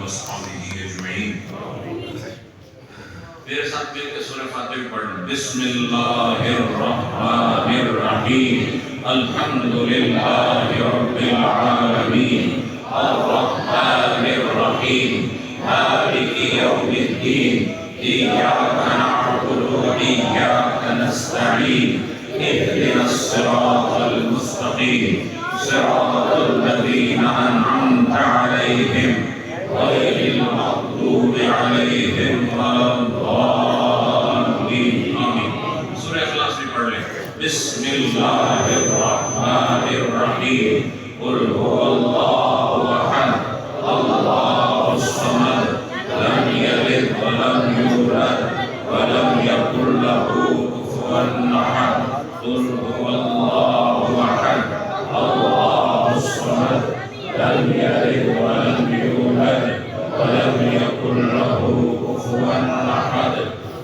وصحبه اجمعین۔ میرے ساتھ مل کے سورہ فاتحہ پڑھنا۔ بسم اللہ الرحمن الرحیم، الحمدللہ رب العالمین، الرحمن الرحیم، مالک یوم الدین، ایاک نعبد و ایاک نستعین، اهدنا الصراط المستقیم، صراط الذین انعمت علیہم غیر المغضوب علیہم ولا الضالین۔ آمین۔ سورہ اخلاص بھی پڑھ لیں۔ بسم اللہ الرحمن الرحیم، قل هو اللہ احد، اللہ الصمد، لم یلد ولم یولد ولم یکن له کفوا احد، قل هو اللہ احد، اللہ الصمد، لم یلد ولم یولد ولم یکن له کفوا احد،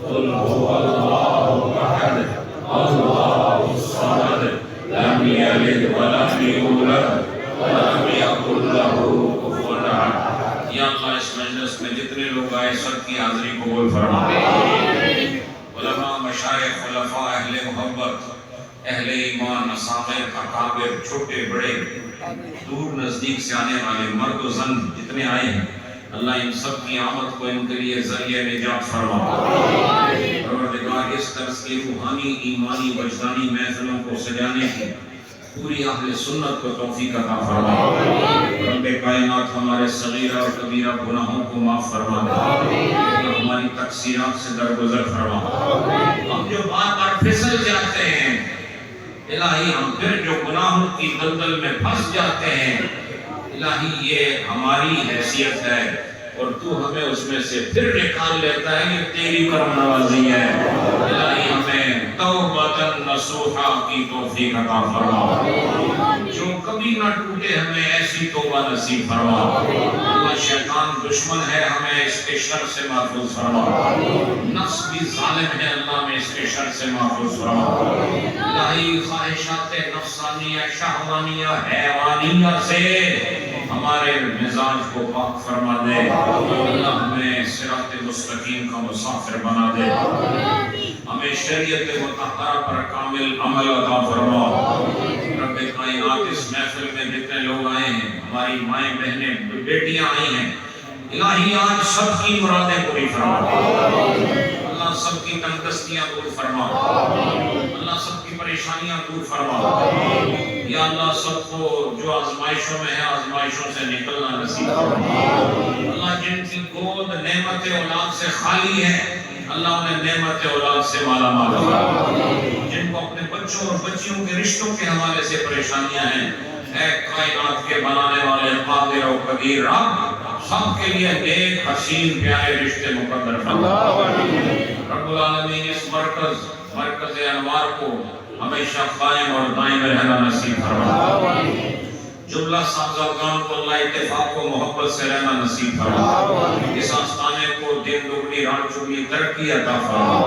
قل هو اللہ احد، اللہ الصمد، لم یلد ولم یولد ولم یکن له کفوا احد۔ یا اللہ اس مجلس میں جتنے لوگ آئے سب کی حاضری قبول فرما۔ علماء، مشائخ، خلفاء، اہل محبت، اہل ایمان، اساتذہ، اکابر، چھوٹے بڑے، دور نزدیک سے آنے والے مرد و زن جتنے آئے ہیں، اللہ ان سب کی آمد کو ان کے لیے ذریعہ نجات فرما۔ پروردگار اس طرز کی روحانی، ایمانی، وجدانی محفلوں کو سجانے کی پوری اہل سنت کو توفیق عطا فرما۔ رب کائنات ہمارے صغیرہ اور کبیرہ گناہوں کو معاف فرما دے، ہماری تقصیرات سے درگزر فرما۔ ہم جو بار بار پھسل جاتے ہیں الہی، ہم پھر جو گناہوں کی دلدل میں پھنس جاتے ہیں الہی، یہ ہماری حیثیت ہے اور تو ہمیں اس میں سے پھر نکال لیتا ہے، یہ تیری کرم نوازی ہے۔ الہی ہمیں توبۃ نصوحہ کی توفیق عطا فرما، جو کبھی نہ ٹوٹے ہمیں ایسی توبہ نصیب فرما۔ اللہ شیطان دشمن ہے، ہمیں اس کے شر سے محفوظ فرما۔ نفس بھی ظالم ہے، اللہ میں اس کے شر سے محفوظ فرما۔ الہی خواہشات نفسانیہ، شہوانیہ، حیوانیہ سے ہمارے مزاج کو پاک فرما دے۔ اللہ ہمیں صراط مستقیم کا مسافر بنا دے، ہمیں شریعت مطہرہ پر کامل عمل عطا فرما۔ رب کائنات اس محفل میں جتنے لوگ آئے ہیں، ہماری مائیں، بہنیں، بیٹیاں آئی ہیں، الہی آج سب کی مرادیں پوری فرما۔ اللہ سب کی تنگدستیاں دور فرما، اللہ سب کی پریشانیاں دور فرما۔ یا اللہ سب کو جو آزمائشوں میں ہے آزمائشوں سے نکلنا نصیب فرما۔ اللہ جن کی گود نعمت اولاد سے خالی ہے اللہ انہیں نعمت اولاد سے مالا مال فرما۔ جن کو اپنے بچوں اور بچیوں کے رشتوں کے حوالے سے پریشانیاں ہیں، اے کائنات کے بنانے والے قادر و قدیر رب، سب کے لیے نیک، حسین، پیارے رشتے مقدر فرما۔ رب العالمین اس مرکز انوار کو ہمیشہ قائم اور دائم رہنا نصیب فرما۔ جملہ صاحبزادگان کو اللہ اتفاق و محبت سے رہنا نصیب فرما۔ اس آستانے کو دن دگنی رات چگنی ترقی عطا فرما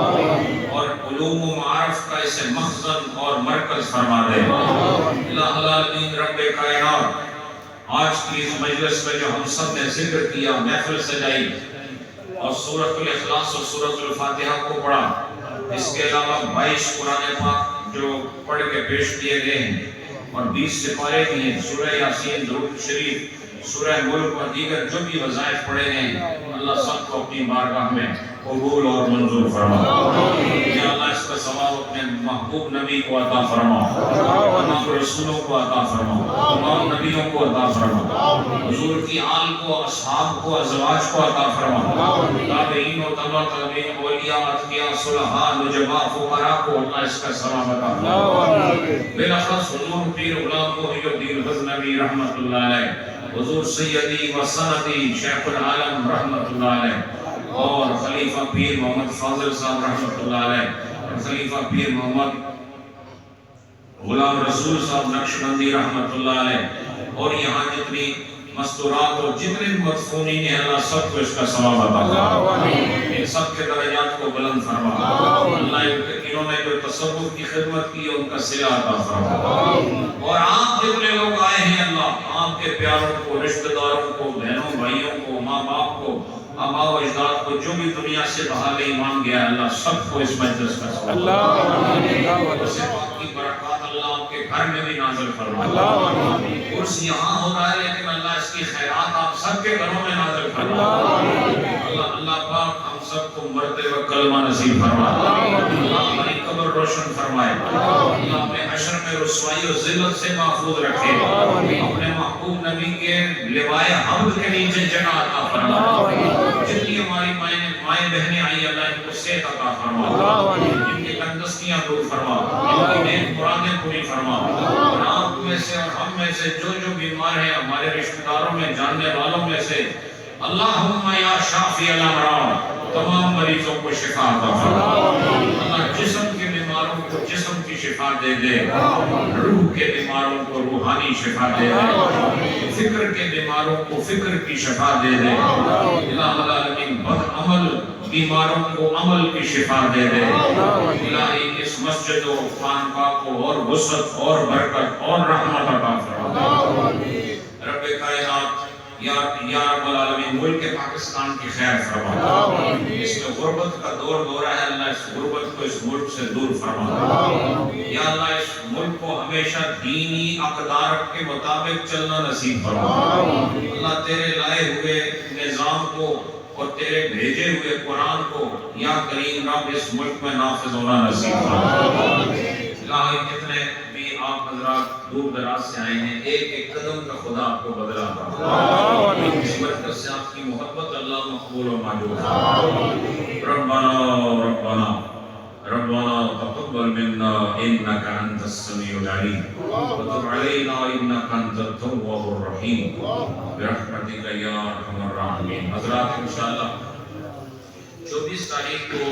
اور علوم و معارف کا اسے مخزن اور مرکز فرما دے۔ الہ العالمین رب کائنات، آج کی اس مجلس میں جو ہم سب نے ذکر کیا، محفل سجائی اور سورۃ الاخلاص اور سورۃ الفاتحہ کو پڑھا، اس کے علاوہ 22 قرآن پاک جو پڑھ کے پیش کیے گئے ہیں اور 20 سپارے بھی ہیں، سورہ یاسین، درود شریف، سورہ ملک اور دیگر جو بھی وظائف پڑھے گئے ہیں، اللہ سب کو اپنی بارگاہ میں قبول اور منظور فرما۔ یا اللہ اس کا ثواب اپنے محبوب نبی کو عطا فرما، تمام رسولوں کو عطا فرما، تمام نبیوں کو عطا فرما، حضور کی آل کو، اصحاب کو، ازواج کو عطا فرما، تابعین و تبع تابعین، اولیاء، اتقیاء، صلحاء، نجباء، فقراء کو اللہ اس کا ثواب عطا فرما۔ بالاخص حضور پیر غلام محی الدین غزنوی رحمۃ اللہ علیہ، حضور سیدی و سندی شیخ العالم رحمۃ اللہ علیہ، اور خلیفہ پیر محمد فاضل صاحب رحمۃ اللہ علیہ، اور خلیفہ پیر محمد غلام رسول صاحب نقشبندی رحمۃ اللہ علیہ، اور یہاں جتنی مستورات اور جتنے مدفونین ہیں اللہ سب کو اس کا ثواب عطا فرما، ان سب کے درجات کو بلند فرما، اللہ انہوں نے جو تصوف کی خدمت کی ان کا صلہ عطا فرما، اور آپ جتنے لوگ آئے ہیں اللہ آپ کے پیاروں کو، رشتہ داروں کو، بہنوں بھائیوں کو، ماں باپ کو، آباء و اجداد کو، جو بھی دنیا سے بحال ایمان گیا اللہ سب کو اس مجلس کا ثواب اس پاک کی برکات اللہ آپ کے گھر میں بھی نازل فرما، عرس یہاں ہو رہا ہے لیکن اللہ اس کی خیرات آپ سب کے گھروں میں نازل فرما، اللہ پاک ہم سب کو مرتے وقت کلمہ نصیب فرما، اللہ ہماری قبر روشن فرمائے، اللہ اپنے حشر میں رسوائی و ذلت سے محفوظ رکھے، اپنے محبوب نبی کے لوائے حمد کے نیچے جگہ عطا فرما، جتنی ہماری مائیں بہنیں آئی اللہ ان کو صحت عطا فرما، ان کی تندرستیاں دور فرما، ان کی نیک مرادیں پوری فرما، اور آپ میں سے اور ہم میں سے جو جو بیمار ہیں ہمارے رشتہ داروں میں جاننے والوں میں سے اللہم یا شافی الامراض تمام مریضوں کو شفا عطا فرما، اللہ جسم کے بیماروں کو جسم کی شفا دے دے، روح کے بیماروں کو روحانی شفا دے دے، فکر کے بیماروں کو فکر کی شفا دے دے، الہ العالمین بد عمل بیماروں کو عمل کی شفا دے دے، الہی اس مسجد و خانقاہ کو اور وسعت اور برکت اور رحمت عطا فرما، رب کائنات یا رب العالمین ملک پاکستان کی خیر فرما، اس میں غربت کا دور ہو رہا ہے اللہ اس غربت کو اس ملک سے دور فرما، یا اللہ اس ملک کو ہمیشہ دینی اقدار کے مطابق چلنا نصیب فرما، اللہ تیرے لائے ہوئے نظام کو اور تیرے بھیجے ہوئے قرآن کو یا کریم رب اس ملک میں نافذ ہونا نصیب فرما، الہی کتنے بھی آپ حضرات دور دراز سے آئے ہیں ایک ایک قدم کا خدا آپ کو بدلا فرما، اس مرکز سے آپ کی محبت اللہ مقبول و معجوب ربنا ربنا تقبل منا انك انت السميع العليم وتب علينا انك انت التواب الرحيم برحمتك يا ارحم الراحمين۔ حضرات انشاءاللہ 24 تاریخ کو